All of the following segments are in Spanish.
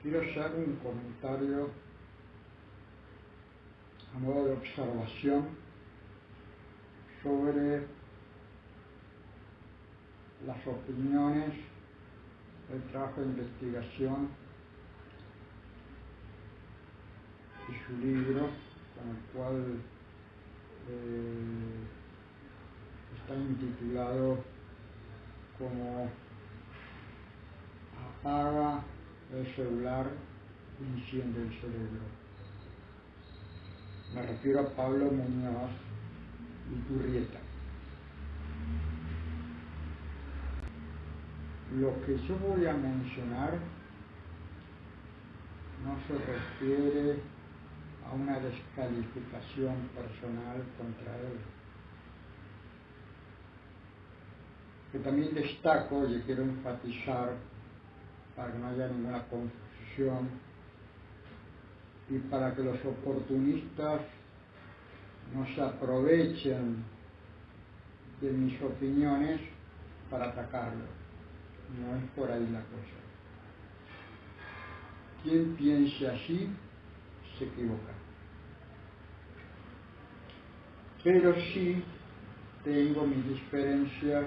quiero hacer un comentario a modo de observación sobre las opiniones, el trabajo de investigación y su libro, con el cual está intitulado como Apaga el celular y enciende el cerebro. Me refiero a Pablo Muñoz Iturrieta. Lo que yo voy a mencionar no se refiere a una descalificación personal contra él, que también destaco y quiero enfatizar para que no haya ninguna confusión y para que los oportunistas no se aprovechen de mis opiniones para atacarlo. No es por ahí la cosa. Quien piense así se equivoca. Pero sí tengo mis diferencias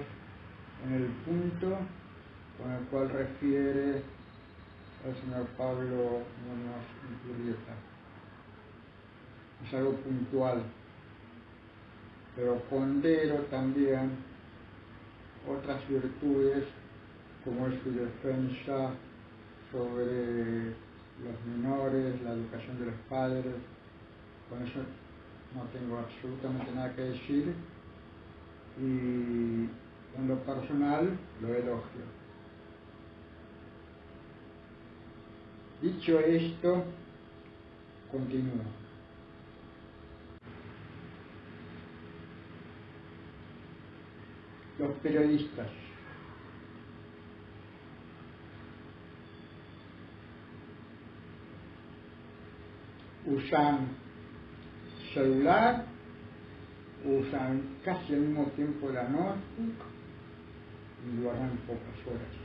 en el punto con el cual refiere el señor Pablo Muñoz Iturrieta. Es algo puntual, pero pondero también otras virtudes, como es su defensa sobre los menores, la educación de los padres. Con eso no tengo absolutamente nada que decir y en lo personal lo elogio. Dicho esto, continúo. Los periodistas usan celular, usan casi al mismo tiempo la notebook y lo harán pocas horas.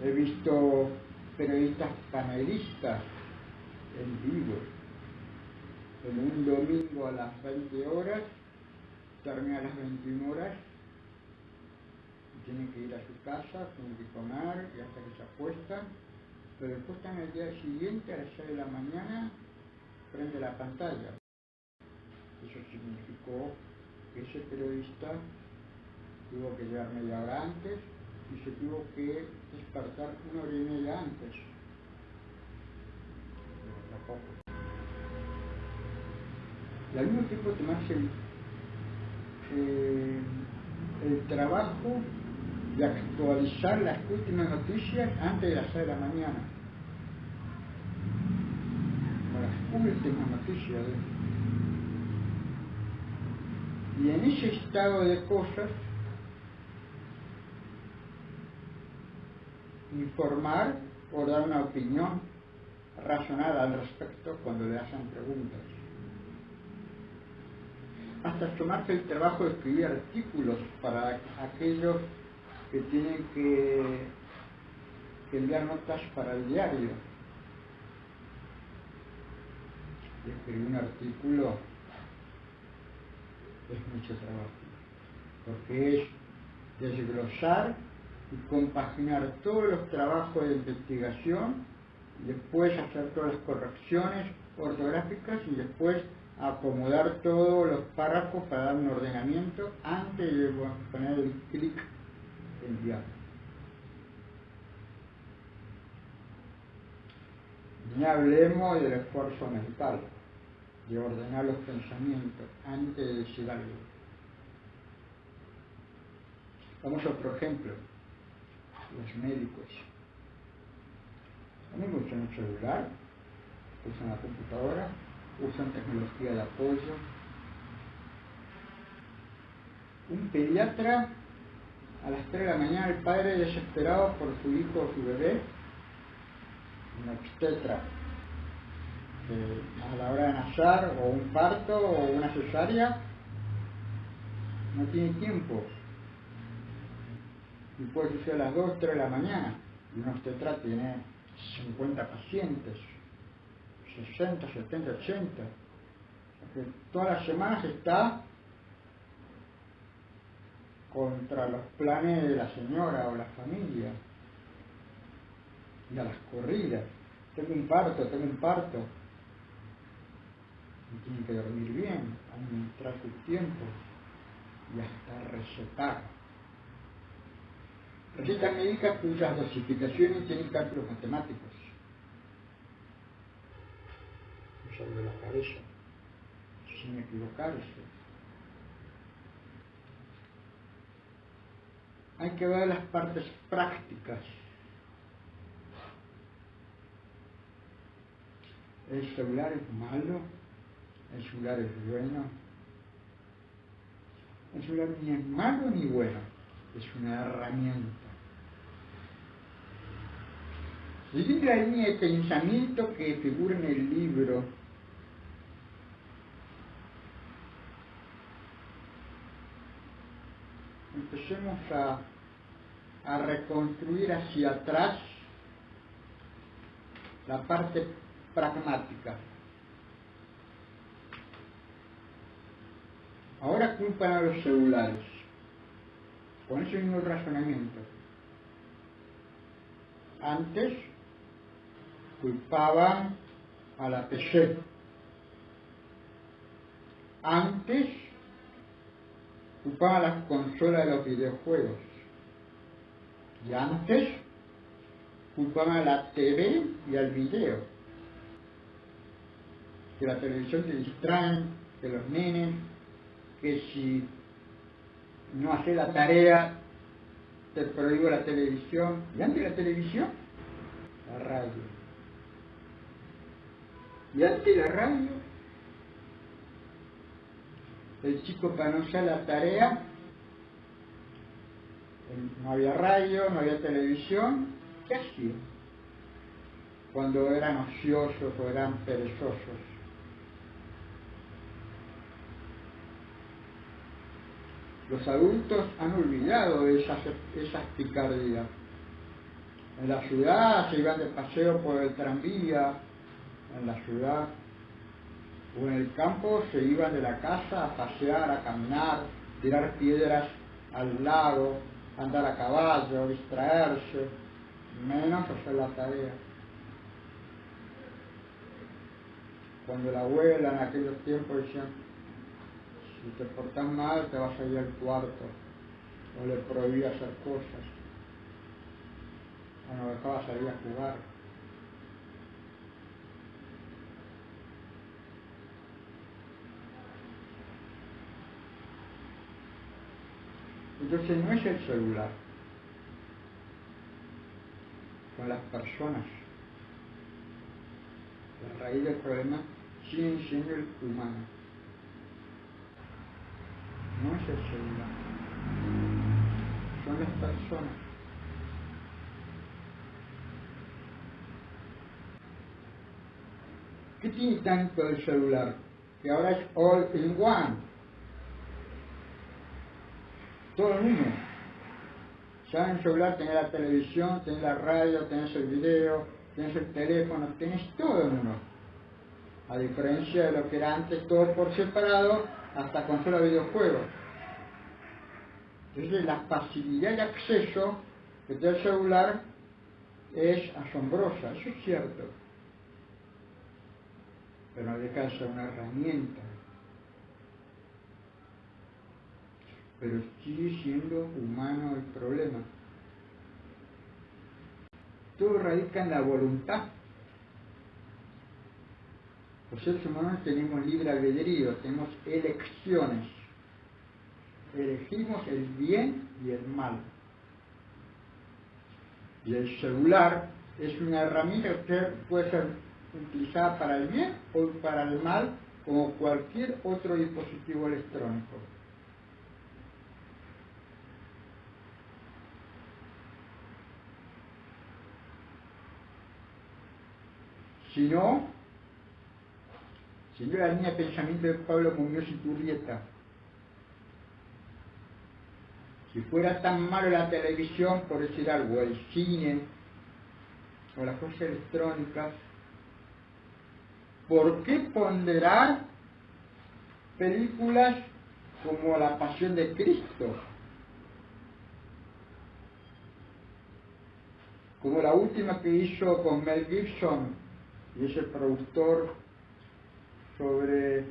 He visto periodistas panelistas en vivo, en un domingo a las 20 horas, termina a las 21 horas, y tienen que ir a su casa, tienen que comer y hasta que se acuestan, pero después están el día siguiente a las 6 de la mañana, prende la pantalla. Eso significó que ese periodista tuvo que llegar media hora antes y se tuvo que despertar una hora y media antes. Tampoco. Y al mismo tiempo tomarse el trabajo de actualizar las últimas noticias antes de las 6 de la mañana. Las últimas noticias. Y en ese estado de cosas, informar o dar una opinión razonada al respecto cuando le hacen preguntas. Hasta tomarse el trabajo de escribir artículos para aquellos que tienen que enviar notas para el diario. Y escribir un artículo es mucho trabajo, porque es desglosar y compaginar todos los trabajos de investigación, y después hacer todas las correcciones ortográficas y después acomodar todos los párrafos para dar un ordenamiento antes de poner el clic enviar. Ni hablemos del esfuerzo mental, de ordenar los pensamientos antes de decir algo. Vamos a otro ejemplo, los médicos. A mí me usan el celular, usan la computadora, usan tecnología de apoyo. Un pediatra, a las 3 de la mañana, el padre desesperado por su hijo o su bebé, un obstetra, a la hora de nacer, o un parto, o una cesárea, no tiene tiempo. y puede ser a las 2, 3 de la mañana, y un obstetra tiene 50 pacientes, 60, 70, 80. O sea que todas las semanas está contra los planes de la señora o la familia, y a las corridas. Tengo un parto. Y tiene que dormir bien, administrar su tiempo y hasta recetar. Receta médica cuyas dosificaciones tienen cálculos matemáticos. Sobre la cabeza, sin equivocarse. Hay que ver las partes prácticas. El celular es malo, el celular es bueno. El celular ni es malo ni bueno, es una herramienta. Seguir la línea de pensamiento que figura en el libro, empecemos a reconstruir hacia atrás la parte pragmática. Ahora culpan a los celulares, con ese mismo razonamiento. Antes culpaban a la PC. Antes culpaban a las consolas de los videojuegos. Y antes culpaban a la TV y al video. Que la televisión te distraen, que los nenes, que si no haces la tarea te prohíbo la televisión. ¿Y antes la televisión? La radio. Y antes la radio, el chico para no hacer la tarea, no había radio, no había televisión, ¿qué hacía? Cuando eran ociosos o eran perezosos. Los adultos han olvidado esas picardías. En la ciudad se iban de paseo por el tranvía, en la ciudad, o en el campo se iban de la casa a pasear, a caminar, tirar piedras al lago, andar a caballo, distraerse, menos hacer la tarea. Cuando la abuela en aquellos tiempos decía, si te portas mal te vas a ir al cuarto, o le prohibía hacer cosas, o no dejaba salir a jugar. Entonces no es el celular, son las personas. La raíz del problema sigue siendo el humano. No es el celular, son las personas. ¿Qué tiene tanto el celular? Que ahora es all in one. Todo en uno. Ya en el celular tenés la televisión, tenés la radio, tenés el video, tenés el teléfono, tenés todo en uno. A diferencia de lo que era antes todo por separado, hasta consola de videojuegos. Entonces la facilidad de acceso que tiene el celular es asombrosa, eso es cierto. Pero no deja de ser una herramienta. Pero sigue siendo humano el problema. Todo radica en la voluntad. Los seres humanos tenemos libre albedrío, tenemos elecciones. Elegimos el bien y el mal. Y el celular es una herramienta que puede ser utilizada para el bien o para el mal, como cualquier otro dispositivo electrónico. Si no, siguió la línea de pensamiento de Pablo Muñoz Iturrieta. Si fuera tan malo la televisión, por decir algo, el cine o las cosas electrónicas, ¿por qué ponderar películas como La Pasión de Cristo? Como la última que hizo con Mel Gibson, y es el productor, sobre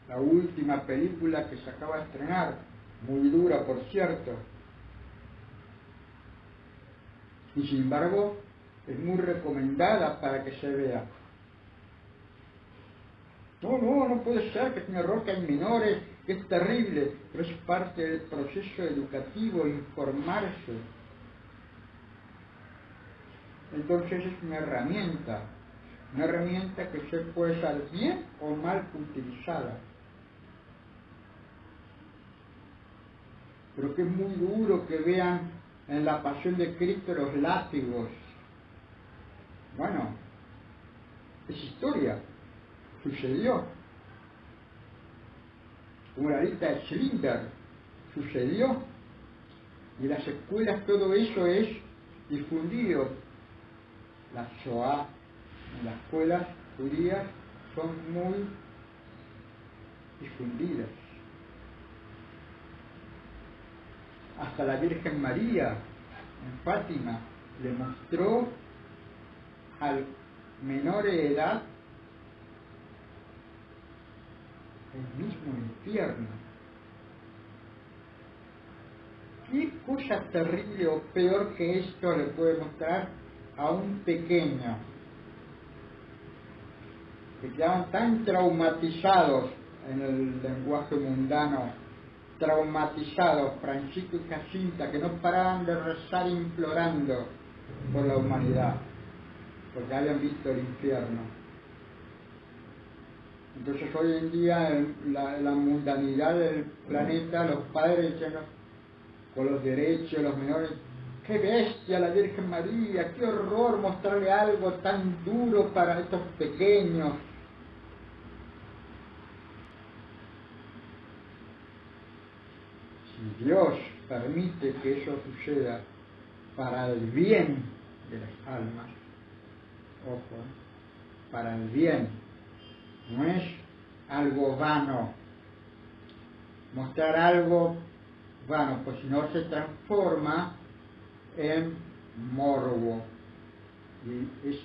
la última película que se acaba de estrenar, muy dura por cierto, y sin embargo es muy recomendada para que se vea. No puede ser, que es un error, que hay menores, que es terrible, pero es parte del proceso educativo, informarse. Entonces es una herramienta que se puede usar bien o mal utilizada. Pero que es muy duro que vean en La Pasión de Cristo los látigos. Bueno, es historia, sucedió. Como la lista de Schindler, sucedió. Y en las escuelas todo eso es difundido. La Shoah en las escuelas judías son muy difundidas. Hasta la Virgen María en Fátima le mostró al menor de edad el mismo infierno. ¿Qué cosa terrible o peor que esto le puede mostrar a un pequeño? Que quedaban tan traumatizados en el lenguaje mundano, traumatizados, Francisco y Jacinta, que no paraban de rezar implorando por la humanidad, porque habían visto el infierno. Entonces hoy en día en la mundanidad del planeta, los padres dicen, con los derechos, los menores, qué bestia la Virgen María, qué horror mostrarle algo tan duro para estos pequeños. Si Dios permite que eso suceda para el bien de las almas, ojo, para el bien, no es algo vano, mostrar algo vano, pues si no se transforma en morbo, y es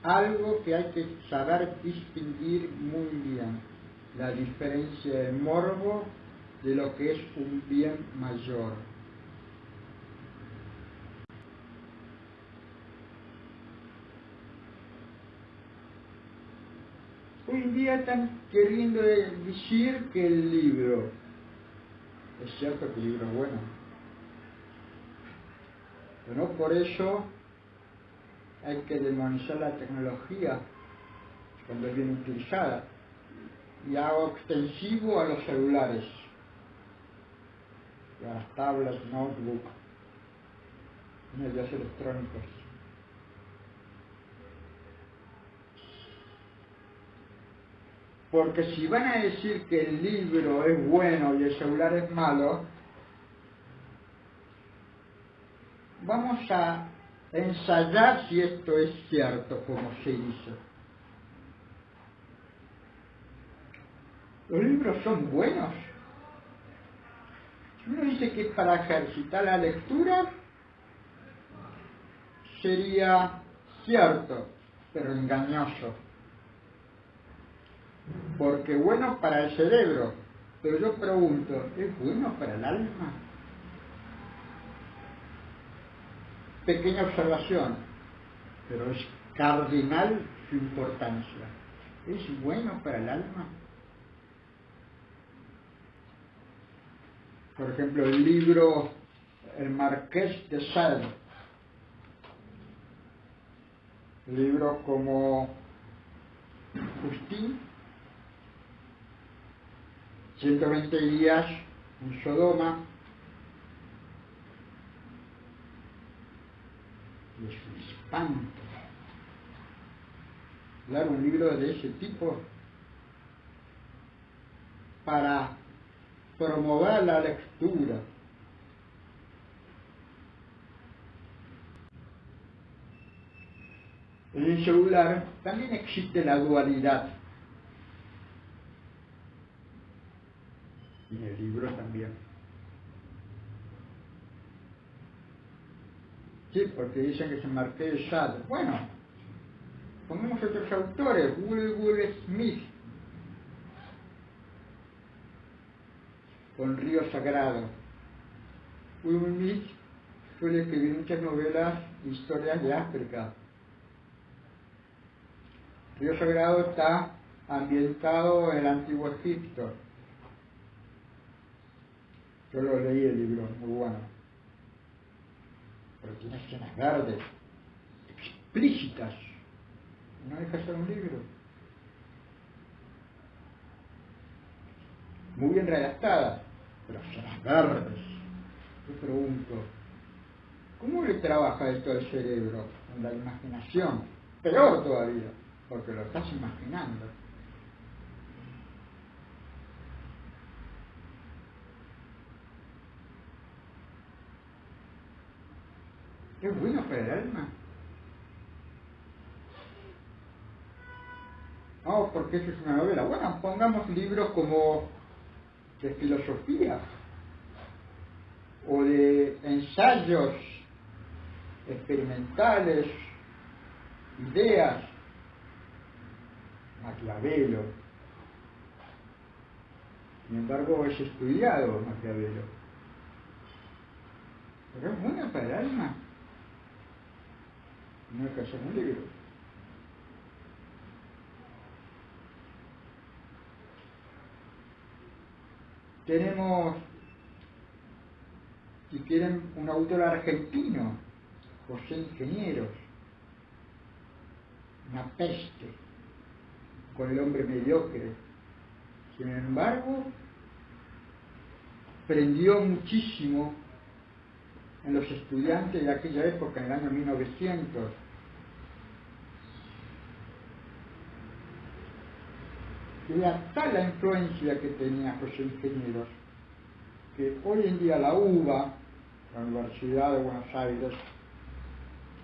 algo que hay que saber distinguir muy bien, la diferencia de morbo de lo que es un bien mayor. Hoy en día están queriendo decir que el libro, es cierto que el libro es bueno, pero no por eso hay que demonizar la tecnología cuando es bien utilizada, y hago extensivo a los celulares, a las tablets, notebook, medios electrónicos. Porque si van a decir que el libro es bueno y el celular es malo, vamos a ensayar si esto es cierto, como se dice. ¿Los libros son buenos? Si uno dice que para ejercitar la lectura, sería cierto, pero engañoso. Porque bueno para el cerebro, pero yo pregunto, ¿es bueno para el alma? Pequeña observación, pero es cardinal su importancia. ¿Es bueno para el alma? Por ejemplo, el libro El Marqués de Sade, libros como Justín, 120 días en Sodoma, y es un espanto. Claro, un libro de ese tipo para promover la lectura. En el celular también existe la dualidad. Y en el libro también. Sí, porque dicen que es el Marqués de Sade. Bueno, pongamos otros autores. Will Smith, con Río Sagrado. Will Smith suele escribir muchas novelas e historias de África. Río Sagrado está ambientado en el Antiguo Egipto. Yo lo leí el libro, muy bueno. Pero tiene escenas verdes, explícitas. No deja de ser un libro. Muy bien redactadas, pero escenas verdes. Yo pregunto, ¿cómo le trabaja esto al cerebro? En la imaginación. Peor todavía, porque lo estás imaginando. Es bueno para el alma. No, porque eso es una novela. Bueno, pongamos libros como de filosofía o de ensayos experimentales, ideas. Maquiavelo. Sin embargo, es estudiado Maquiavelo. Pero es bueno para el alma. No hay que hacer un libro. Tenemos, si quieren, un autor argentino, José Ingenieros, una peste con el hombre mediocre. Sin embargo, prendió muchísimo en los estudiantes de aquella época, en el año 1900. Era tal la influencia que tenía José Ingenieros, que hoy en día la UBA, la Universidad de Buenos Aires,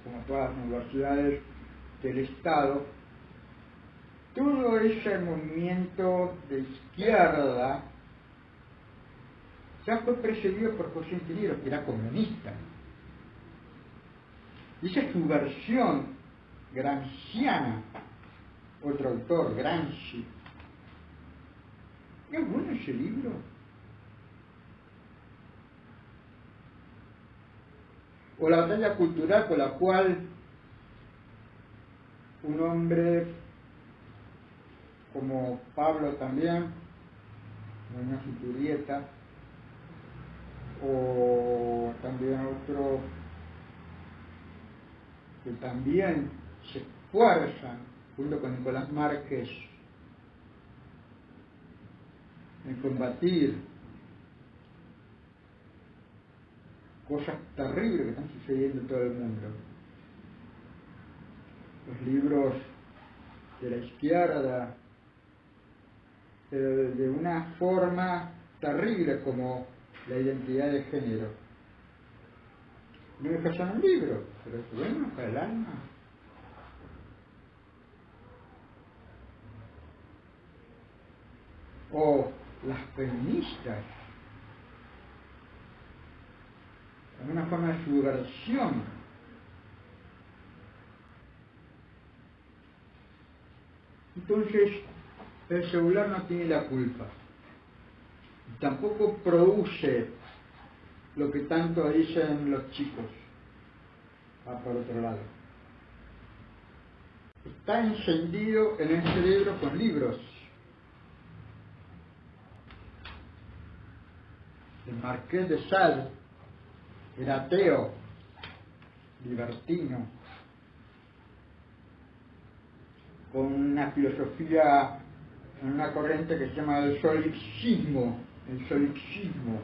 como todas las universidades del Estado, todo ese movimiento de izquierda ya fue precedido por José Ingenieros, que era comunista. Y esa es su versión gramsciana, otro autor, Gramsci. ¿Es bueno ese libro? O la batalla cultural por la cual un hombre como Pablo también, Muñoz y Turrieta, o también otro que también se esfuerzan junto con Nicolás Márquez en combatir cosas terribles que están sucediendo en todo el mundo. Los libros de la izquierda, pero de una forma terrible como la identidad de género. No deja de ser un libro, pero es bueno para el alma. O las feministas, en una forma de subversión. Entonces, el celular no tiene la culpa. Tampoco produce lo que tanto dicen los chicos. Va por otro lado. Está encendido en el cerebro con libros. El Marqués de Sade era ateo, libertino, con una filosofía, una corriente que se llama el solipsismo. El solipsismo.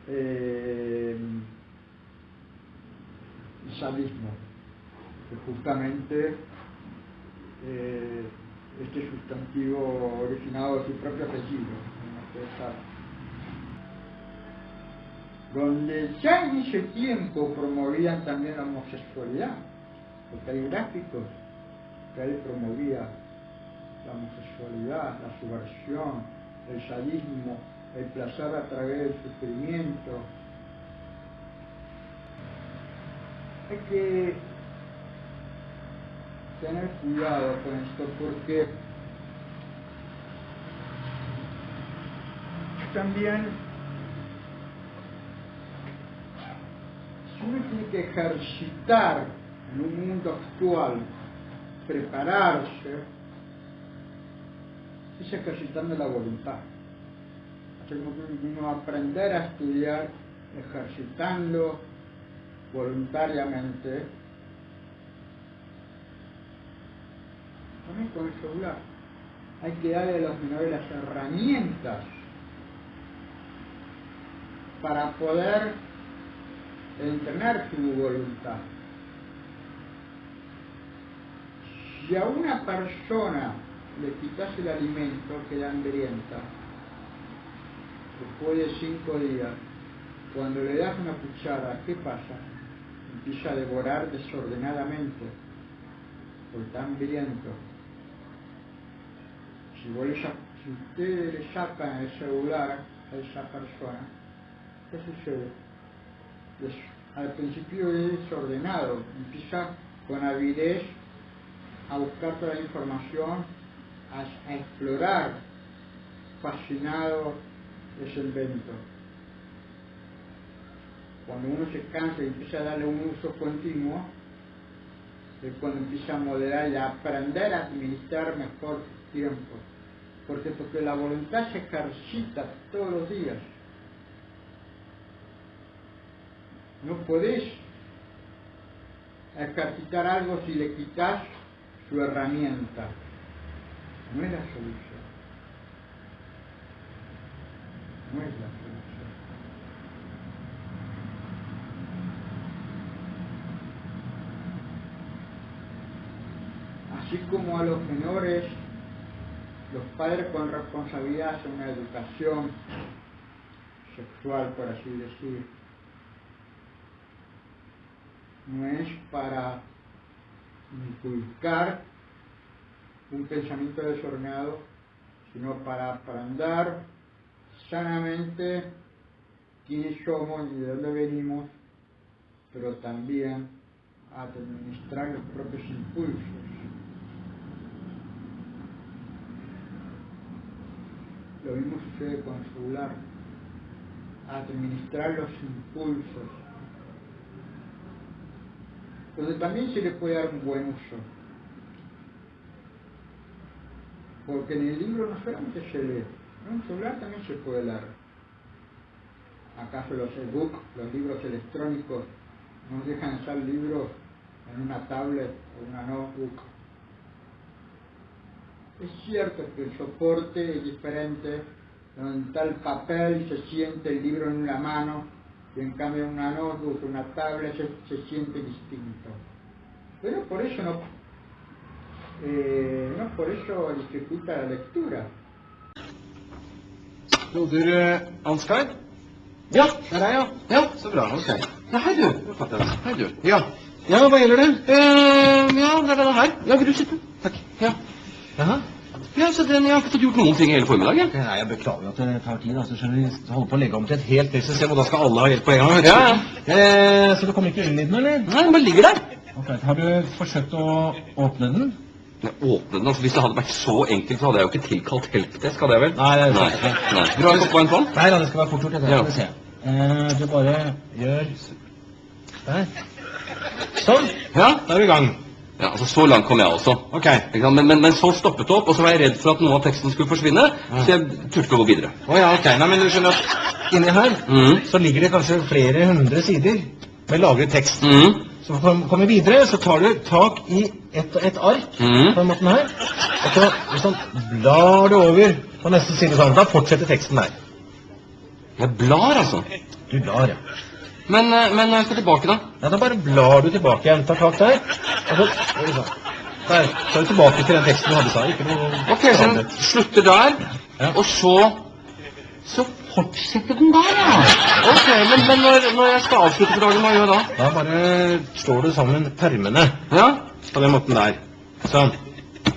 El sadismo, que justamente este sustantivo originado de su propio apellido, donde ya en ese tiempo promovían también la homosexualidad, porque hay gráficos que él promovía la homosexualidad, la subversión, el sadismo, el placer a través del sufrimiento. Hay que tener cuidado con esto porque también si uno tiene que ejercitar en un mundo actual, prepararse, es ejercitando la voluntad. Tenemos que aprender a estudiar ejercitando voluntariamente. También con el celular hay que darle a los menores las herramientas para poder entrenar su voluntad. Si a una persona le quitas el alimento, queda hambrienta, después de 5 días, cuando le das una cuchara, ¿qué pasa? Empieza a devorar desordenadamente, porque está hambriento. Si ustedes le sacan el celular a esa persona, ¿qué sucede? Al principio es desordenado, empieza con avidez a buscar toda la información, a explorar, fascinado de ese invento. Cuando uno se cansa y empieza a darle un uso continuo, es cuando empieza a moderar y a aprender a administrar mejor su tiempo. Porque la voluntad se ejercita todos los días. No podés ejercitar algo si le quitas su herramienta. No es la solución. No es la solución. Así como a los menores, los padres con responsabilidad hacen una educación sexual, por así decir, no es para inculcar un pensamiento desordenado, sino para aprender sanamente quiénes somos y de dónde venimos, pero también a administrar los propios impulsos. Lo mismo sucede con el celular, administrar los impulsos, donde también se le puede dar un buen uso. Porque en el libro no solamente se lee, en un celular también se puede leer. ¿Acaso los e-books, los libros electrónicos, nos dejan usar libros en una tablet o una notebook? Es cierto que el soporte es diferente, donde está el papel y se siente el libro en una mano, y en cambio en una notebook, una tablet se siente distinto. Pero por eso no por eso dificulta la lectura. Broder Ansgar? Ja, der er jeg. Ja, så bra, ok. Ja, hei du. Hei du. Ja, hva gjelder det? Ja, det er denne her. Ja, vil du sitte? Takk. Ja. Jaha. Ja, så jeg har ikke fått gjort noen ting hele formiddagen. Nei, jeg beklager at det tar tid. Altså, skjønner du, holder på å legge om til et helt nytt system, og da skal alle ha hjelp på en gang. Ja. Så du kommer ikke inn i den, eller? Nei, den bare ligger der. Ok, har du forsøkt å åpne den? Ja, åpne den, altså hvis det hadde vært så enkelt, så hadde jeg jo ikke tilkalt helpdesk, hadde jeg vel? Nei, det er sant. Nei. Vil du ha en kopp vann? Nei, da, det skal være fort gjort. Det Ja. skal vi se. Du bare gjør der. Sånn. Ja, da er vi i gang. Ja, altså så langt kom jeg også. Ok. Ikke sant? Men så stoppet det opp, og så var jeg redd for at noe av teksten skulle forsvinne, så jeg turte ikke å gå videre. Åja, ok. Nei, men du skjønner at inni her, så ligger det kanskje flere hundre sider med lagret tekst. Så for å komme videre, så tar du tak i et ark, på den måten her, og så liksom blar du over på neste side sånn. Da fortsetter teksten der. Jeg blar, altså. Du blar, ja. Men når jeg skal tilbake da? Ja, da bare blar du tilbake igjen, tar tak der, og så, Der. Så er vi tilbake til den teksten du hadde, sa. Ikke noe... Ok, så den slutter der, Ja. og så fortsetter den der, ja. Ok, men når jeg skal avslutte for dagen, hva gjør jeg da? Da bare slår du sammen permene Ja? på den måten der. Sånn.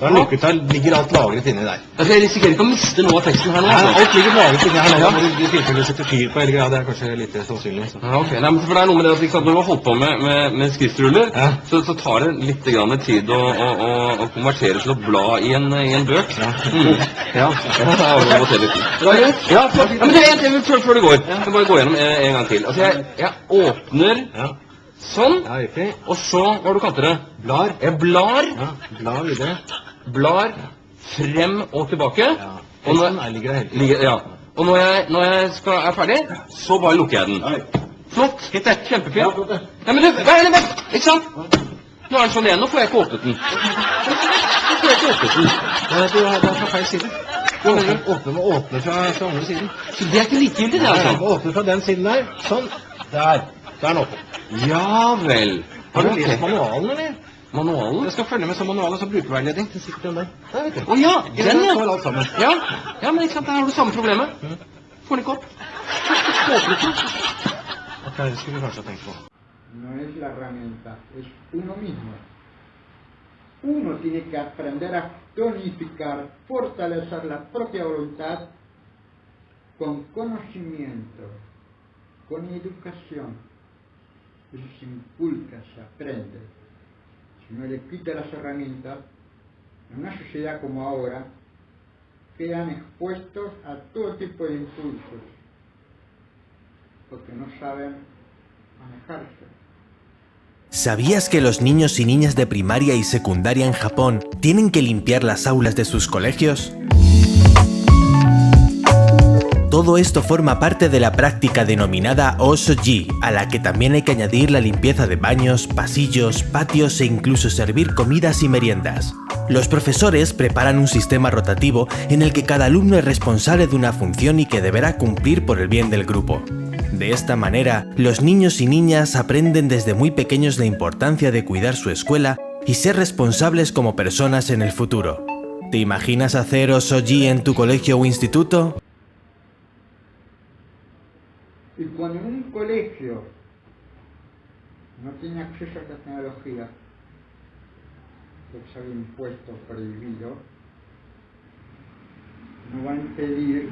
Da lukket der, ligger alt lagret inni der. Altså, jeg risikerer ikke å miste noe av teksten her nå. Nei, Altså. alt ligger lagret inni her nå. Ja. Da må du i tilfelle sette fyr på hele greia. Det er kanskje litt sannsynlig. Så. Ja, ok. Nei, men for det er noe med det at ikke sant, når du har holdt på med skriftruller, Ja. så tar det litt grann tid å konvertere til å bla i en bøk. Ja. Ja. Ja, må til litt. Ja, men det er en ting før du går. Jeg bare gå gjennom en gang til. Altså, jeg åpner Ja. sånn, Ja, riktig. og så, hva har du kalt det? Blar. Jeg blar, Ja, blar videre. blar, frem og tilbake. Ja. Og når, Teksten ligger der hele tiden. ja. Og når jeg er ferdig, så bare lukker jeg den. Oi. Flott. Kjempefint. Ja, flott det. Ja, men vent, ikke sant? Nå er den sånn igjen, nå får jeg ikke åpnet den. Nå får jeg ikke åpnet den. Det er fra feil side. Du må åpne fra andre siden. Så det er ikke likegyldig, det Ja, du altså. må åpne fra den siden der. Sånn. Der. Der er den åpen. Ja vel. Har du Ok. lest manualen, eller? Manualen? Jeg skal følge med som manual og så brukerveiledning. Det er sikkert den der. Der, vet du. Å ja, den står ja. alt sammen. Ja, men ikke sant, der har du samme problemet. Får den ikke opp. Åpnet den. Ok, det skulle vi kanskje ha tenkt på. No es la herramienta, es uno mismo. Uno tiene que aprender a tonificar, fortalecer la propia voluntad con conocimiento, con educación. Eso se inculca, se aprende. Si uno le quita las herramientas, en una sociedad como ahora, quedan expuestos a todo tipo de impulsos, porque no saben manejarse. ¿Sabías que los niños y niñas de primaria y secundaria en Japón tienen que limpiar las aulas de sus colegios? Todo esto forma parte de la práctica denominada Osoji, a la que también hay que añadir la limpieza de baños, pasillos, patios e incluso servir comidas y meriendas. Los profesores preparan un sistema rotativo en el que cada alumno es responsable de una función y que deberá cumplir por el bien del grupo. De esta manera, los niños y niñas aprenden desde muy pequeños la importancia de cuidar su escuela y ser responsables como personas en el futuro. ¿Te imaginas hacer Osoji en tu colegio o instituto? Y cuando en un colegio no tiene acceso a esta tecnología, porque es algo impuesto, prohibido, no va a impedir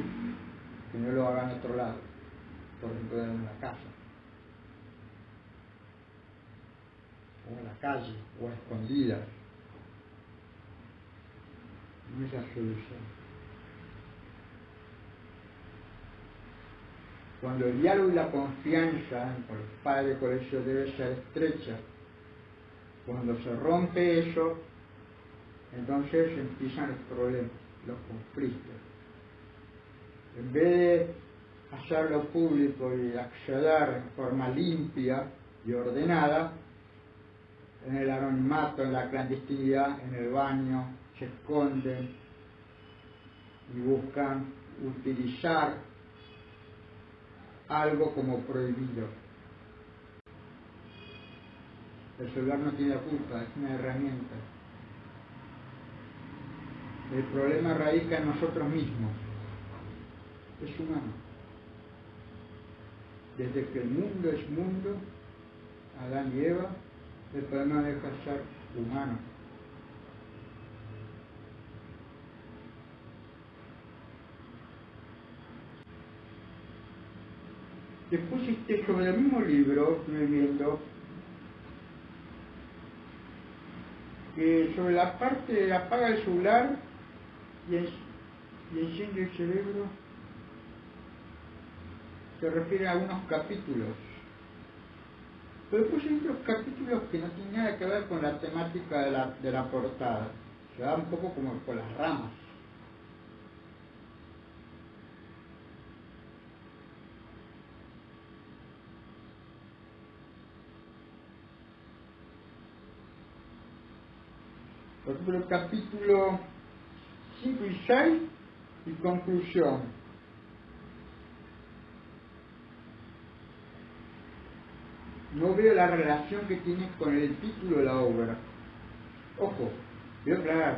que no lo hagan en otro lado, por ejemplo en la casa, o en la calle, o a escondidas. No es la solución. Cuando el diálogo y la confianza con los padres de colegio debe ser estrecha, cuando se rompe eso, entonces empiezan los problemas, los conflictos. En vez de hacerlo público y acceder en forma limpia y ordenada, en el anonimato, en la clandestinidad, en el baño, se esconden y buscan utilizar algo como prohibido. El celular no tiene la culpa, es una herramienta. El problema radica en nosotros mismos. Es humano. Desde que el mundo es mundo, Adán y Eva, el problema deja de ser humano. Después sobre el mismo libro, estuve viendo que sobre la parte de apaga el celular y enciende el cerebro, se refiere a unos capítulos. Pero después hay otros capítulos que no tienen nada que ver con la temática de la portada. Se da un poco como por las ramas. Por ejemplo, el capítulo 5 y 6 y conclusión. No veo la relación que tiene con el título de la obra. Ojo, Pero claro,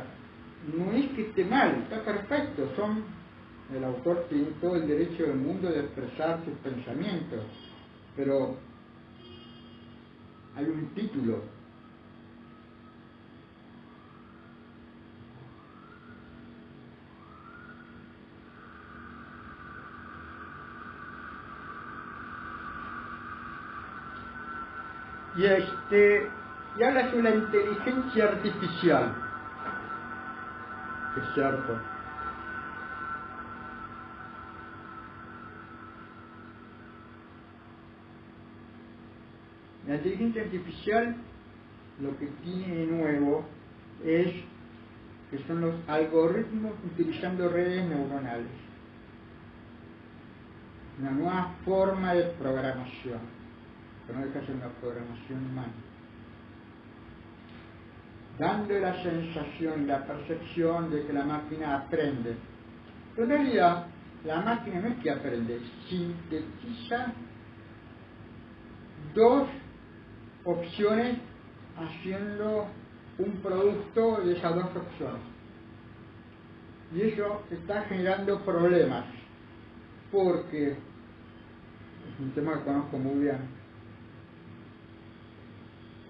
no es que esté mal, está perfecto, el autor tiene todo el derecho del mundo de expresar sus pensamientos, pero hay un título. Y habla sobre la inteligencia artificial. Es cierto. La inteligencia artificial lo que tiene de nuevo es que son los algoritmos utilizando redes neuronales. Una nueva forma de programación, que no deja de ser una programación humana, dando la sensación, la percepción de que la máquina aprende. Pero en realidad, la máquina no es que aprende, sintetiza dos opciones haciendo un producto de esas dos opciones. Y eso está generando problemas, porque es un tema que conozco muy bien.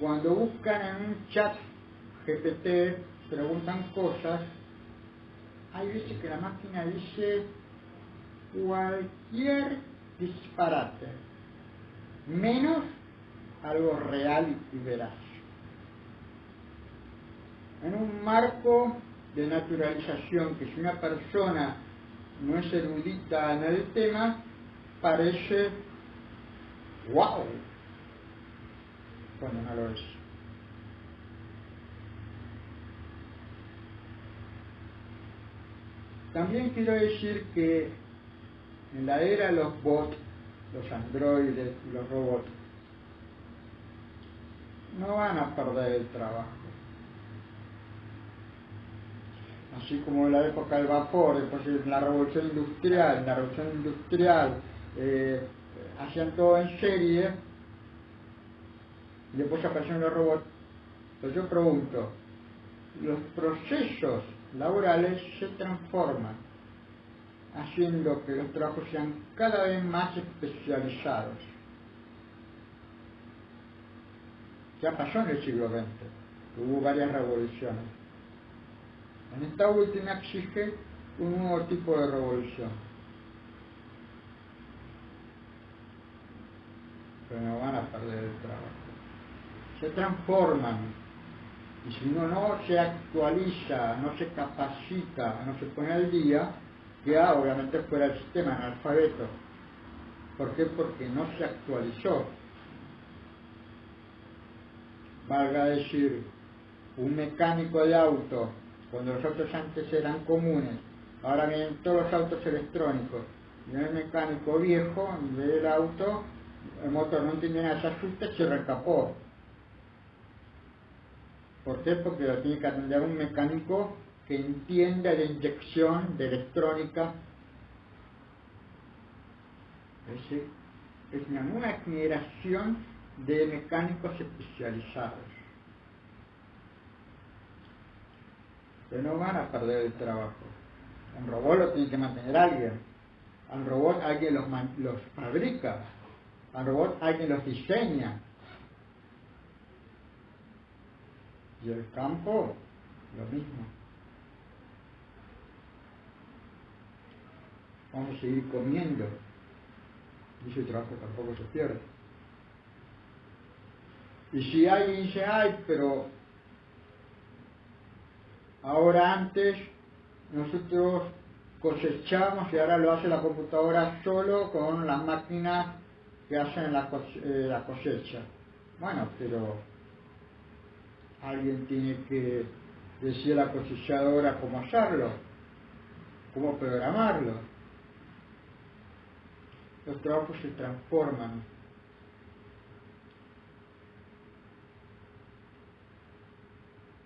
Cuando buscan en un chat GPT, preguntan cosas, hay veces que la máquina dice cualquier disparate, menos algo real y veraz. En un marco de naturalización, que si una persona no es erudita en el tema, parece wow, cuando no lo es. También quiero decir que en la era de los bots, los androides y los robots, no van a perder el trabajo. Así como en la época del vapor, después en la revolución industrial, hacían todo en serie, y después aparecieron los robots. Entonces yo pregunto, los procesos laborales se transforman, haciendo que los trabajos sean cada vez más especializados. Ya pasó en el siglo XX, hubo varias revoluciones. En esta última exige un nuevo tipo de revolución. Pero no van a perder el trabajo. Se transforman. Y si uno no se actualiza, no se capacita, no se pone al día, queda obviamente fuera del sistema, analfabeto. ¿Por qué? Porque no se actualizó. Valga decir, un mecánico de auto, cuando los autos antes eran comunes, ahora vienen todos los autos electrónicos, y el mecánico viejo, ve el auto, el motor no entiende nada, se asusta y se recapó. ¿Por qué? Porque lo tiene que atender un mecánico que entienda la inyección de electrónica. Es una nueva generación de mecánicos especializados. Pero no van a perder el trabajo. Un robot lo tiene que mantener alguien. Al robot alguien los fabrica. Al robot alguien los diseña. Y el campo, lo mismo. Vamos a seguir comiendo. Y ese trabajo tampoco se pierde. Y si alguien dice, ay, pero ahora antes nosotros cosechamos y ahora lo hace la computadora solo con las máquinas que hacen la cosecha. Bueno, pero alguien tiene que decir a la cosechadora cómo hacerlo, cómo programarlo. Los trabajos se transforman.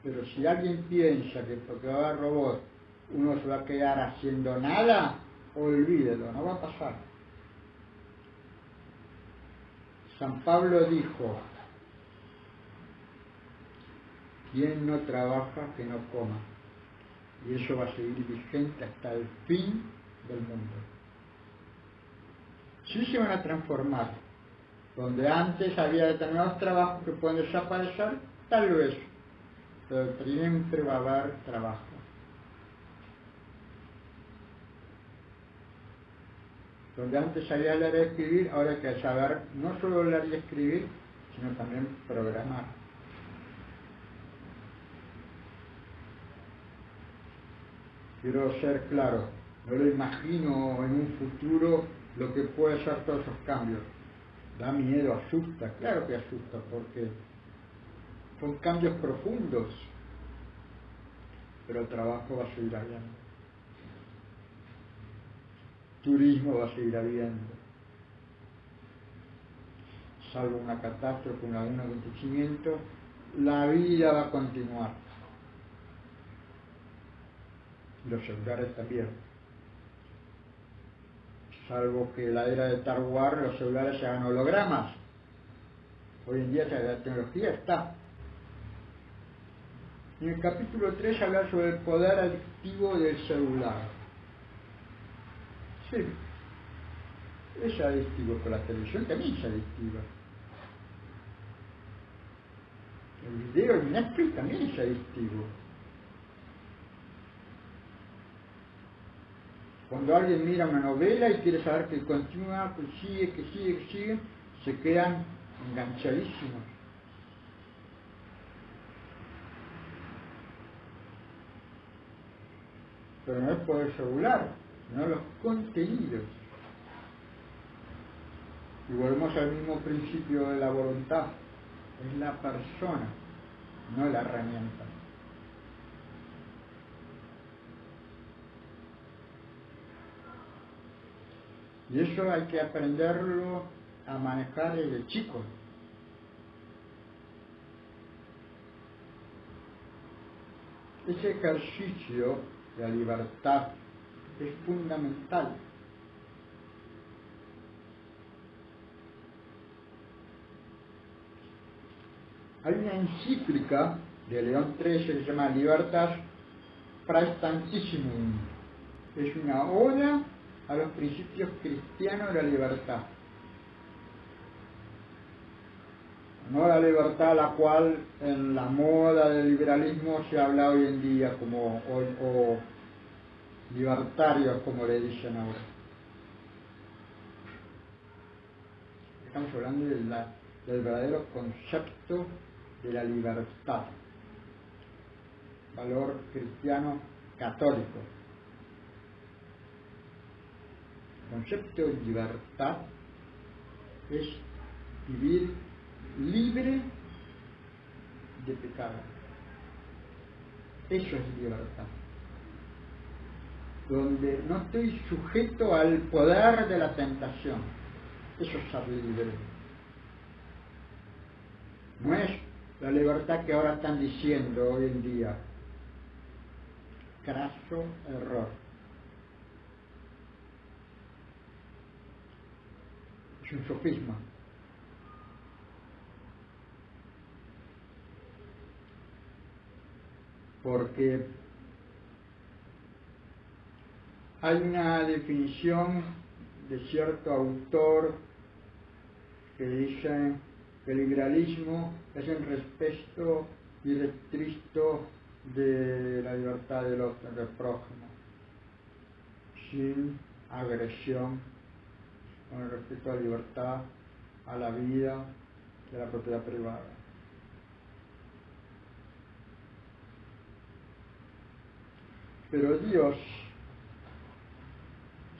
Pero si alguien piensa que porque va a haber robot uno se va a quedar haciendo nada, olvídelo, no va a pasar. San Pablo dijo, quien no trabaja, que no coma. Y eso va a seguir vigente hasta el fin del mundo. Sí se van a transformar. Donde antes había determinados trabajos que pueden desaparecer, tal vez, pero siempre va a haber trabajo. Donde antes sabía leer y escribir, ahora hay que saber no solo leer y escribir, sino también programar. Quiero ser claro, no lo imagino en un futuro lo que puede ser todos esos cambios. Da miedo, asusta, claro que asusta, porque son cambios profundos, pero el trabajo va a seguir habiendo. Turismo va a seguir habiendo. Salvo una catástrofe, un acontecimiento, la vida va a continuar. Los celulares también. Salvo que en la era de Star Wars los celulares se hagan hologramas. Hoy en día la tecnología está. En el capítulo 3 habla sobre el poder adictivo del celular. Sí, es adictivo, pero la televisión también es adictiva. El video en Netflix también es adictivo. Cuando alguien mira una novela y quiere saber que continúa, que sigue, se quedan enganchadísimos. Pero no es por el celular, sino los contenidos. Y volvemos al mismo principio de la voluntad. Es la persona, no la herramienta. Y eso hay que aprenderlo a manejar desde chico. Ese ejercicio de la libertad es fundamental. Hay una encíclica de León XIII que se llama Libertas Praestantissimum. Es una oda a los principios cristianos de la libertad. No la libertad a la cual en la moda del liberalismo se habla hoy en día, como o libertarios, como le dicen ahora. Estamos hablando del verdadero concepto de la libertad, valor cristiano católico. El concepto de libertad es vivir libre de pecado. Eso es libertad. Donde no estoy sujeto al poder de la tentación. Eso es ser libre. No es la libertad que ahora están diciendo hoy en día. Craso error. Es un sofisma. Porque hay una definición de cierto autor que dice que el liberalismo es el respeto irrestricto de la libertad del otro, del prójimo, sin agresión, con el respeto a la libertad, a la vida y a la propiedad privada. Pero Dios,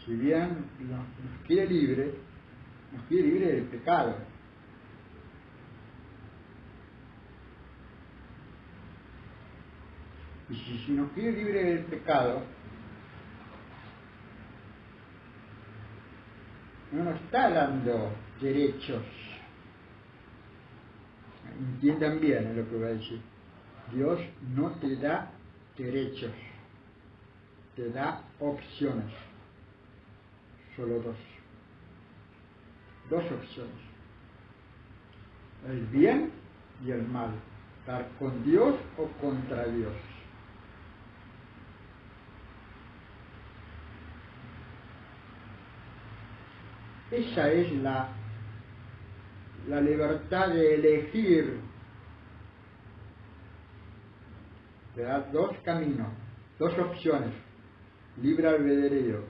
si bien nos quiere libre del pecado. Y si nos quiere libre del pecado, no nos está dando derechos. Entiendan bien lo que voy a decir. Dios no te da derechos, te da opciones. Solo dos. Dos opciones. El bien y el mal. ¿Estar con Dios o contra Dios? Esa es la libertad de elegir. Te da dos caminos, dos opciones, libre albedrío.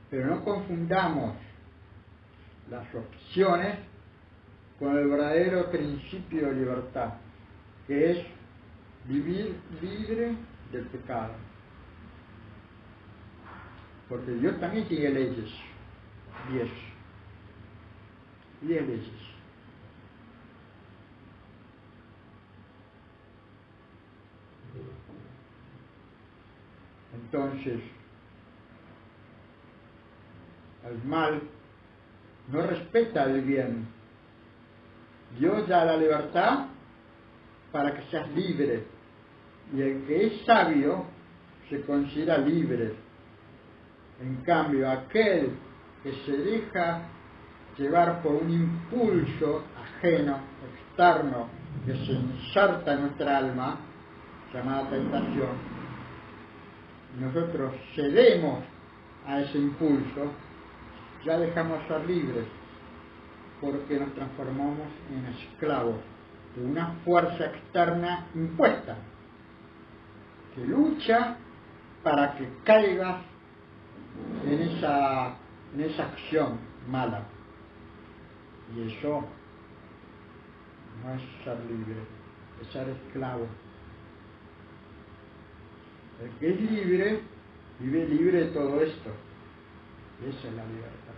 Pero no confundamos las opciones con el verdadero principio de libertad, que es vivir libre del pecado. Porque Dios también tiene leyes, 10 leyes. Entonces, el mal no respeta el bien. Dios da la libertad para que seas libre, y el que es sabio se considera libre. En cambio, aquel que se deja llevar por un impulso ajeno, externo, que se inserta en nuestra alma, llamada tentación, nosotros cedemos a ese impulso, ya dejamos de ser libres, porque nos transformamos en esclavos de una fuerza externa impuesta, que lucha para que caigas en esa acción mala. Y eso no es ser libre, es ser esclavo. El que es libre, vive libre de todo esto. Esa es la libertad.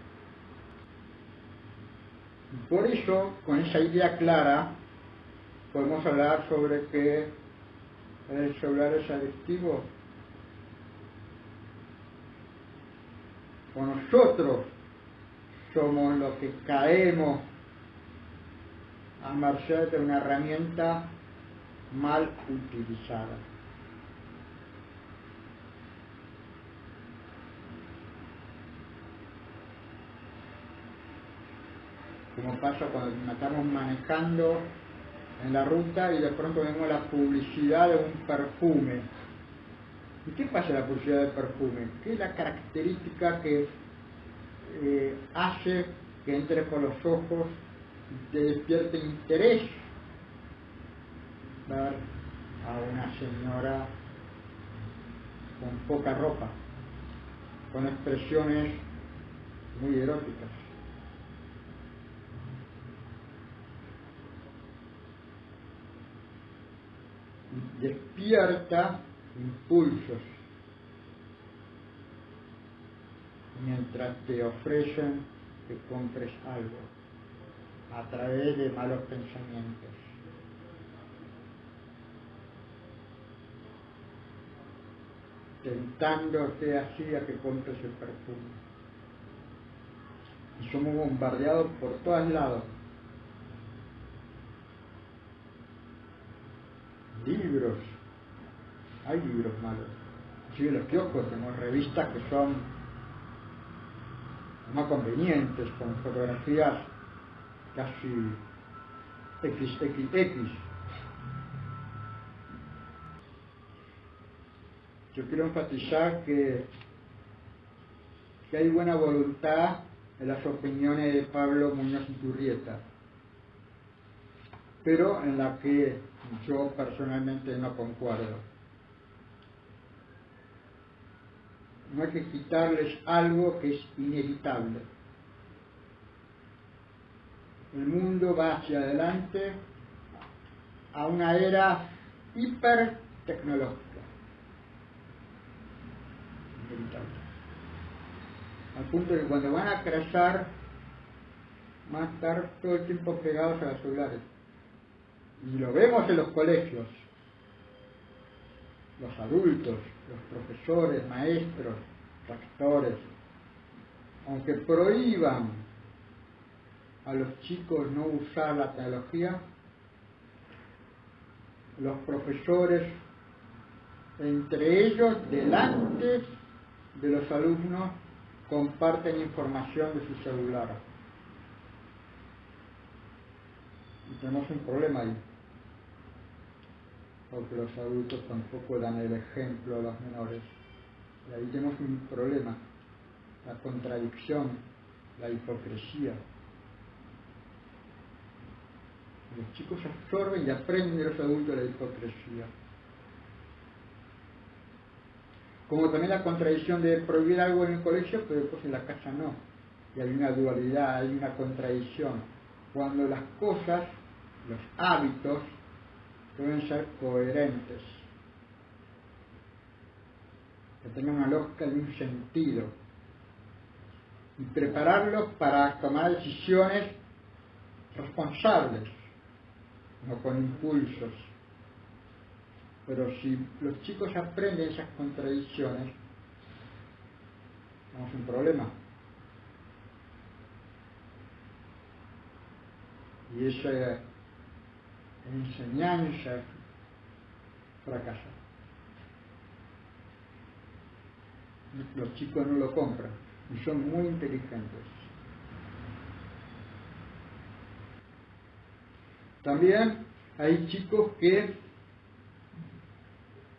Y por eso, con esa idea clara, podemos hablar sobre que el celular es adictivo. O nosotros somos los que caemos a merced de una herramienta mal utilizada. Como pasa cuando estamos manejando en la ruta y de pronto vemos la publicidad de un perfume. ¿Y qué pasa en la publicidad del perfume? ¿Qué es la característica que hace que entre por los ojos y te despierte interés ver a una señora con poca ropa, con expresiones muy eróticas? Despierta impulsos mientras te ofrecen que compres algo a través de malos pensamientos. Tentándote así a que compres el perfume. Y somos bombardeados por todos lados. Libros, hay libros malos. Sí, en los kioscos tenemos revistas que son más convenientes, con fotografías casi XXX. Yo quiero enfatizar que hay buena voluntad en las opiniones de Pablo Muñoz Iturrieta, pero en la que yo personalmente no concuerdo. No hay que quitarles algo que es inevitable. El mundo va hacia adelante a una era hipertecnológica. Inevitable. Al punto de que cuando van a crecer, van a estar todo el tiempo pegados a los celulares. Y lo vemos en los colegios. Los adultos, los profesores, maestros, rectores, aunque prohíban a los chicos no usar la tecnología, los profesores, entre ellos, delante de los alumnos, comparten información de su celular. tenemos un problema ahí, porque los adultos tampoco dan el ejemplo a los menores. Y ahí tenemos un problema, la contradicción, la hipocresía. Los chicos absorben y aprenden de los adultos la hipocresía. Como también la contradicción de prohibir algo en el colegio, pero después en la casa no. Y hay una dualidad, hay una contradicción. Cuando las cosas, los hábitos, deben ser coherentes, que tengan una lógica y un sentido, y prepararlos para tomar decisiones responsables, no con impulsos. Pero si los chicos aprenden esas contradicciones, tenemos un problema. Y esa enseñanza fracasa. Los chicos no lo compran y son muy inteligentes. También hay chicos que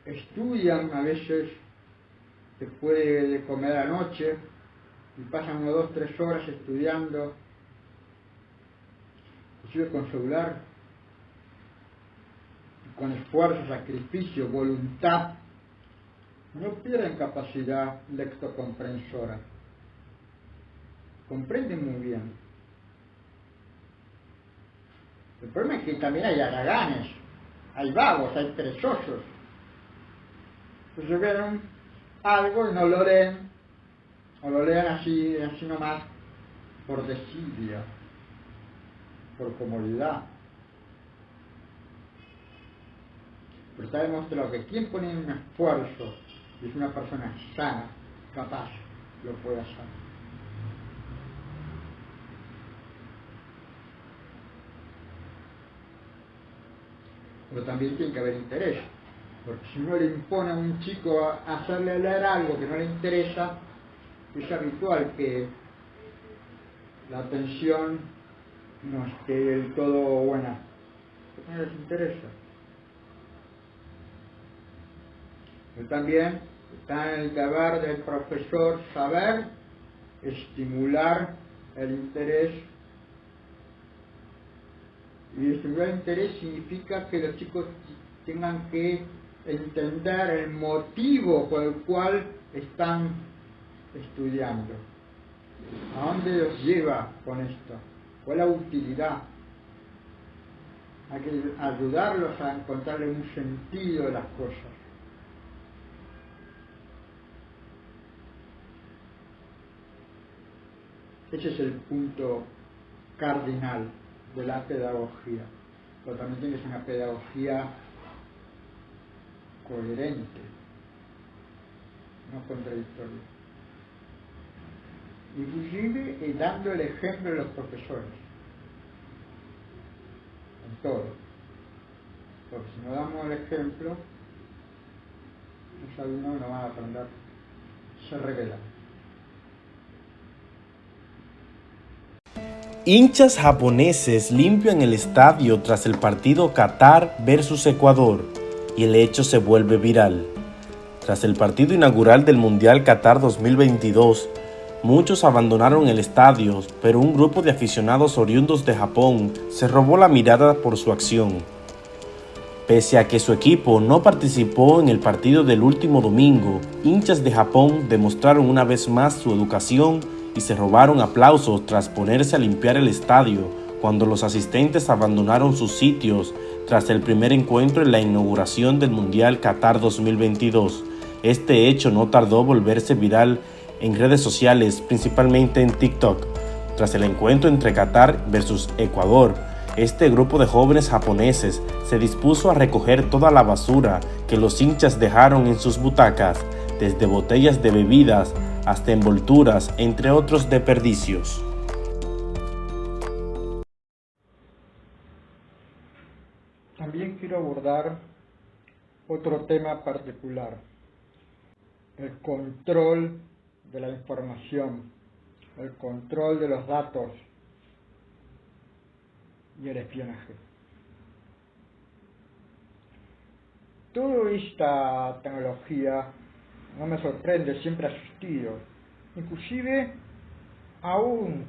estudian a veces después de comer a la noche y pasan 1, 2, 3 horas estudiando, inclusive con celular, con esfuerzo, sacrificio, voluntad. No pierden capacidad lectocomprensora, comprenden muy bien. El problema es que también hay haraganes, hay vagos, hay perezosos. Entonces ven algo y no lo leen, o lo leen así nomás, por desidia, por comodidad. Pero está demostrado que quien pone un esfuerzo y es una persona sana, capaz, lo puede hacer. Pero también tiene que haber interés, porque si uno le impone a un chico a hacerle leer algo que no le interesa, es habitual que la atención no esté del todo buena, porque no les interesa. Pero también está en el deber del profesor saber estimular el interés. Y estimular el interés significa que los chicos tengan que entender el motivo por el cual están estudiando. ¿A dónde los lleva con esto? ¿Cuál es la utilidad? Hay que ayudarlos a encontrarle un sentido a las cosas. Ese es el punto cardinal de la pedagogía. Pero también tiene que ser una pedagogía coherente, no contradictoria. Inclusive dando el ejemplo de los profesores, en todo. Porque si no damos el ejemplo, los alumnos no van a aprender, se rebelan. Hinchas japoneses limpian el estadio tras el partido Qatar versus Ecuador y el hecho se vuelve viral. Tras el partido inaugural del Mundial Qatar 2022, muchos abandonaron el estadio, pero un grupo de aficionados oriundos de Japón se robó la mirada por su acción. Pese a que su equipo no participó en el partido del último domingo, hinchas de Japón demostraron una vez más su educación y se robaron aplausos tras ponerse a limpiar el estadio cuando los asistentes abandonaron sus sitios tras el primer encuentro en la inauguración del Mundial Qatar 2022. Este hecho no tardó en volverse viral en redes sociales, principalmente en TikTok. Tras el encuentro entre Qatar versus Ecuador, este grupo de jóvenes japoneses se dispuso a recoger toda la basura que los hinchas dejaron en sus butacas, desde botellas de bebidas hasta envolturas, entre otros desperdicios. También quiero abordar otro tema particular, el control de la información, el control de los datos y el espionaje. toda esta tecnología no me sorprende, siempre ha existido. Inclusive, aún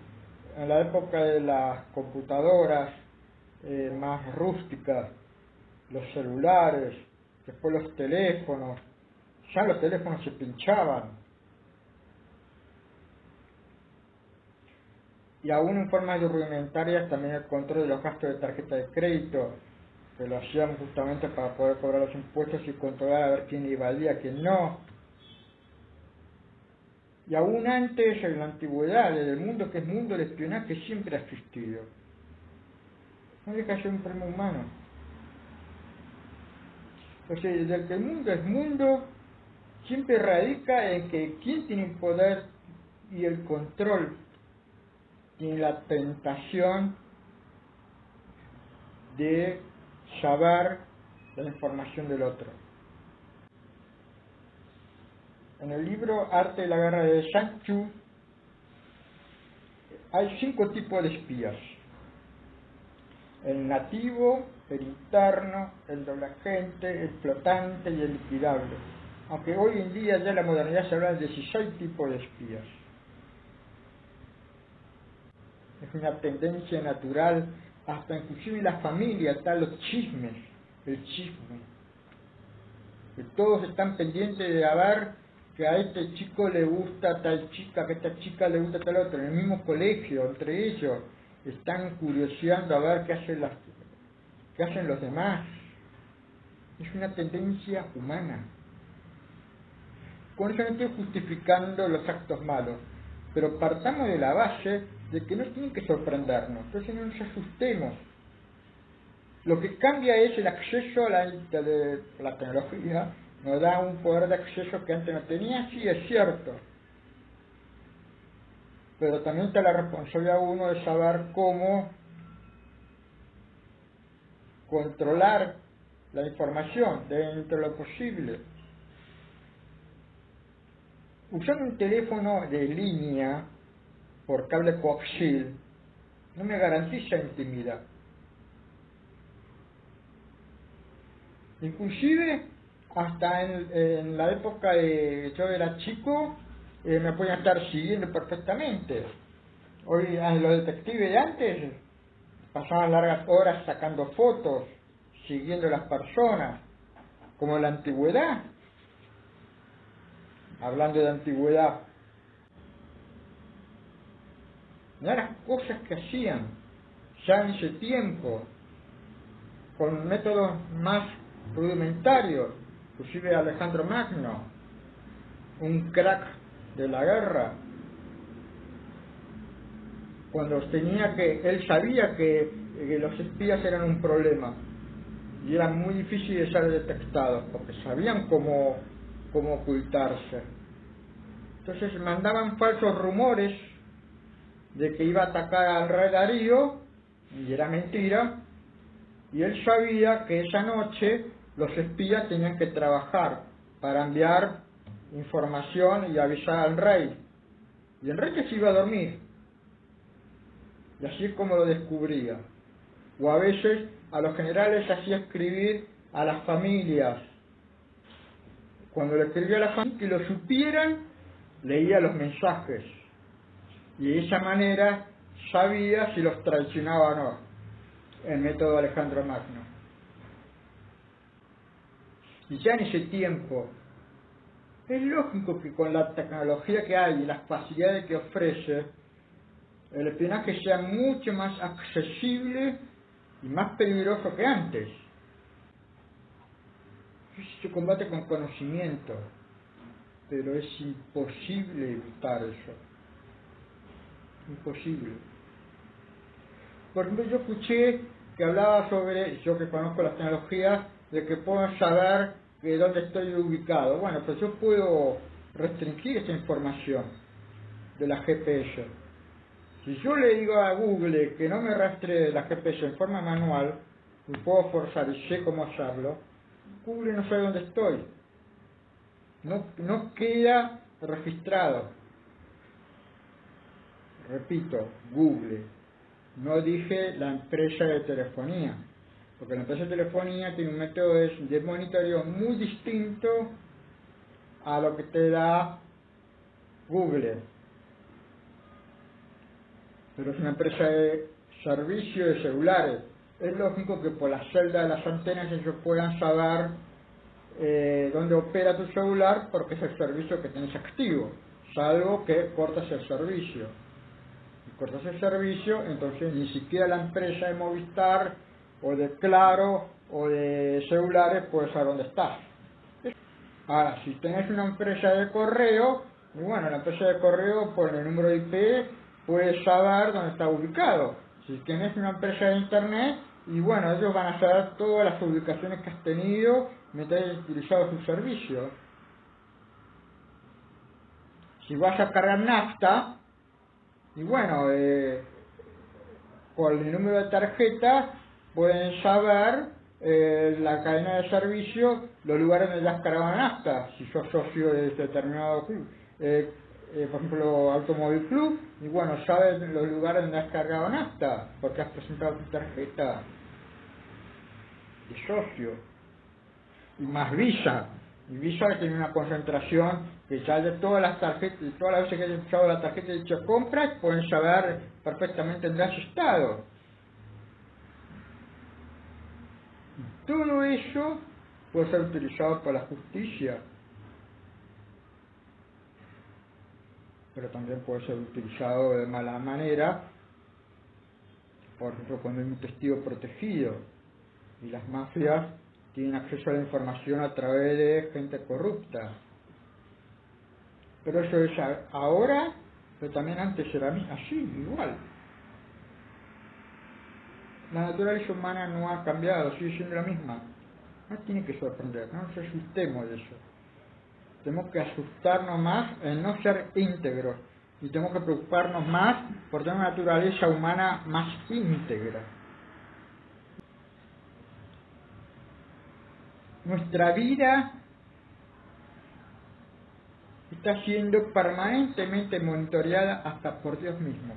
en la época de las computadoras más rústicas, los celulares, después los teléfonos, ya los teléfonos se pinchaban. Y aún en formas rudimentarias también el control de los gastos de tarjeta de crédito, que lo hacían justamente para poder cobrar los impuestos y controlar a ver quién evadía, quién no. Y aún antes, en la antigüedad, en el mundo que es mundo, el espionaje siempre ha existido. No deja de ser un problema humano. Entonces, desde que el mundo es mundo, siempre radica en que quien tiene el poder y el control, tiene la tentación de saber la información del otro. En el libro Arte de la Guerra de Sun Tzu hay 5 tipos de espías: el nativo, el interno, el doble agente, el flotante y el liquidable. Aunque hoy en día ya en la modernidad se habla de 16 tipos de espías. Es una tendencia natural, hasta inclusive en la familia están los chismes, el chisme. Que todos están pendientes de ver que a este chico le gusta tal chica, que a esta chica le gusta tal otro. En el mismo colegio, entre ellos, están curioseando a ver qué hacen los demás. Es una tendencia humana. Con eso no estoy justificando los actos malos, pero partamos de la base de que no tienen que sorprendernos, entonces no nos asustemos. Lo que cambia es el acceso a la tecnología, nos da un poder de acceso que antes no tenía, sí es cierto, pero también está la responsabilidad uno de saber cómo controlar la información dentro de lo posible. Usando un teléfono de línea por cable coaxial no me garantiza intimidad. Inclusive hasta en la época de yo era chico me podían estar siguiendo perfectamente. Hoy los detectives de antes pasaban largas horas sacando fotos, siguiendo a las personas, como en la antigüedad. Hablando de antigüedad, no las cosas que hacían ya en ese tiempo, con métodos más rudimentarios, inclusive Alejandro Magno, un crack de la guerra, cuando él sabía que los espías eran un problema y era muy difícil de ser detectados porque sabían cómo ocultarse. Entonces mandaban falsos rumores de que iba a atacar al rey Darío, y era mentira, y él sabía que esa noche los espías tenían que trabajar para enviar información y avisar al rey, y el rey que se iba a dormir, y así es como lo descubría. O a veces a los generales hacía escribir a las familias. Cuando le escribía a la familia que lo supieran, leía los mensajes y de esa manera sabía si los traicionaba o no, el método de Alejandro Magno. Y ya en ese tiempo es lógico que con la tecnología que hay y las facilidades que ofrece, el espionaje sea mucho más accesible y más peligroso que antes. Se combate con conocimiento, pero es imposible evitar eso. Imposible. Por ejemplo, yo escuché que hablaba sobre, yo que conozco las tecnologías, de que puedo saber de dónde estoy ubicado. Bueno, pues yo puedo restringir esa información de la GPS. Si yo le digo a Google que no me rastree la GPS en forma manual, y puedo forzar y sé cómo hacerlo, Google no sabe dónde estoy. No queda registrado. Repito, Google. No dije la empresa de telefonía. Porque la empresa de telefonía tiene un método de monitoreo muy distinto a lo que te da Google. Pero es una empresa de servicio de celulares. Es lógico que por la celda de las antenas ellos puedan saber dónde opera tu celular, porque es el servicio que tenés activo, salvo que cortas el servicio. Si cortas el servicio, entonces ni siquiera la empresa de Movistar o de Claro o de celulares puede saber dónde estás. Ahora, si tenés una empresa de correo, y bueno, la empresa de correo por el número de IP puede saber dónde está ubicado. Si tenés una empresa de internet, y bueno, ellos van a saber todas las ubicaciones que has tenido mientras has utilizado su servicio. Si vas a cargar nafta, y bueno, por el número de tarjeta pueden saber la cadena de servicio, los lugares donde has cargado nafta, si sos socio de determinado club, por ejemplo Automóvil Club, y bueno, sabes los lugares donde has cargado nafta, porque has presentado tu tarjeta de socio. Y más Visa, y Visa tiene una concentración que ya de todas las tarjetas, de todas las veces que hayas usado la tarjeta de dicha compra, pueden saber perfectamente dónde has estado. Todo eso puede ser utilizado por la justicia, pero también puede ser utilizado de mala manera, por ejemplo cuando hay un testigo protegido y las mafias tienen acceso a la información a través de gente corrupta. Pero eso es ahora, pero también antes era así, igual. La naturaleza humana no ha cambiado, sigue siendo la misma. No tiene que sorprender, no nos asustemos de eso. Tenemos que asustarnos más en no ser íntegros, y tenemos que preocuparnos más por tener una naturaleza humana más íntegra. Nuestra vida está siendo permanentemente monitoreada hasta por Dios mismo.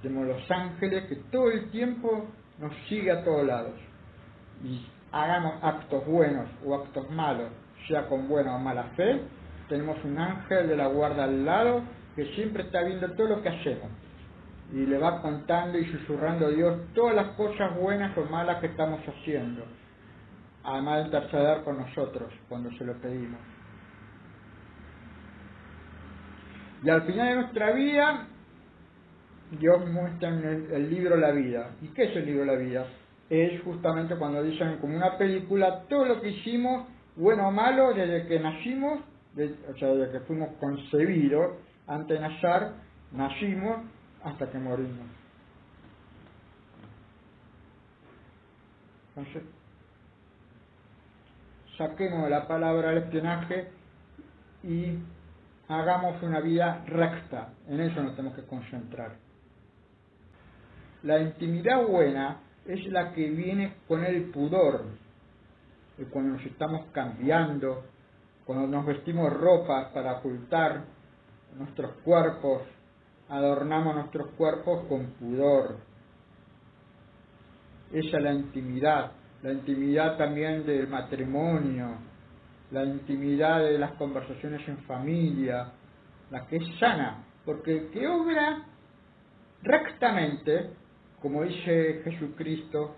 Tenemos los ángeles que todo el tiempo nos sigue a todos lados. Y hagamos actos buenos o actos malos, sea con buena o mala fe, tenemos un ángel de la guarda al lado que siempre está viendo todo lo que hacemos. Y le va contando y susurrando a Dios todas las cosas buenas o malas que estamos haciendo. Además de interceder con nosotros cuando se lo pedimos. Y al final de nuestra vida, Dios muestra en el libro La Vida. ¿Y qué es el libro La Vida? Es justamente cuando dicen como una película todo lo que hicimos, bueno o malo, desde que nacimos, o sea, desde que fuimos concebidos, antes de nacer, nacimos hasta que morimos. Entonces, saquemos la palabra del espionaje y hagamos una vida recta. En eso nos tenemos que concentrar. La intimidad buena es la que viene con el pudor. Y cuando nos estamos cambiando, cuando nos vestimos ropas para ocultar nuestros cuerpos, adornamos nuestros cuerpos con pudor. Esa es la intimidad también del matrimonio, la intimidad de las conversaciones en familia, la que es sana, porque el que obra rectamente, como dice Jesucristo,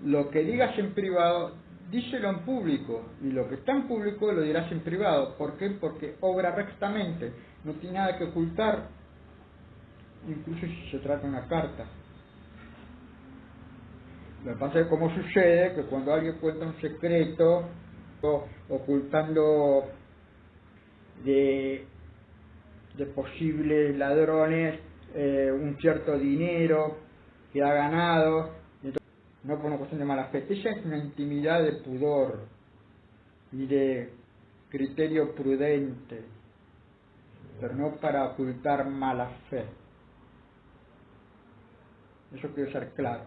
lo que digas en privado, díselo en público, y lo que está en público lo dirás en privado. ¿Por qué? Porque obra rectamente, no tiene nada que ocultar, incluso si se trata de una carta. Lo que pasa es como sucede que cuando alguien cuenta un secreto, ocultando de posibles ladrones un cierto dinero que ha ganado, no por una cuestión de mala fe. Esa es una intimidad de pudor y de criterio prudente, pero no para ocultar mala fe. Eso quiero ser claro.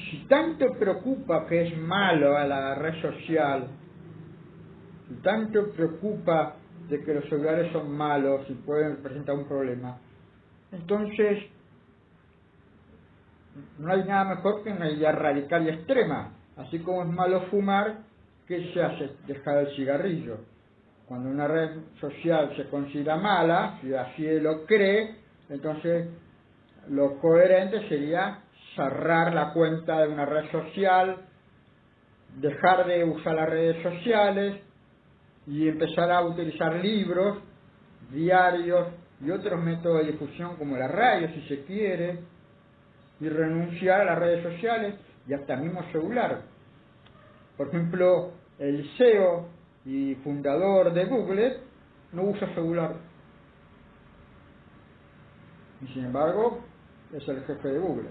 Si tanto preocupa que es malo a la red social, si tanto preocupa de que los celulares son malos y pueden presentar un problema, Entonces, no hay nada mejor que una idea radical y extrema. Así como es malo fumar, ¿qué se hace? Dejar el cigarrillo. Cuando una red social se considera mala, si así lo cree, entonces lo coherente sería cerrar la cuenta de una red social, dejar de usar las redes sociales y empezar a utilizar libros, diarios y otros métodos de difusión como la radio, si se quiere, y renunciar a las redes sociales y hasta el mismo celular. Por ejemplo, el CEO y fundador de Google no usa celular. Y sin embargo, es el jefe de Google.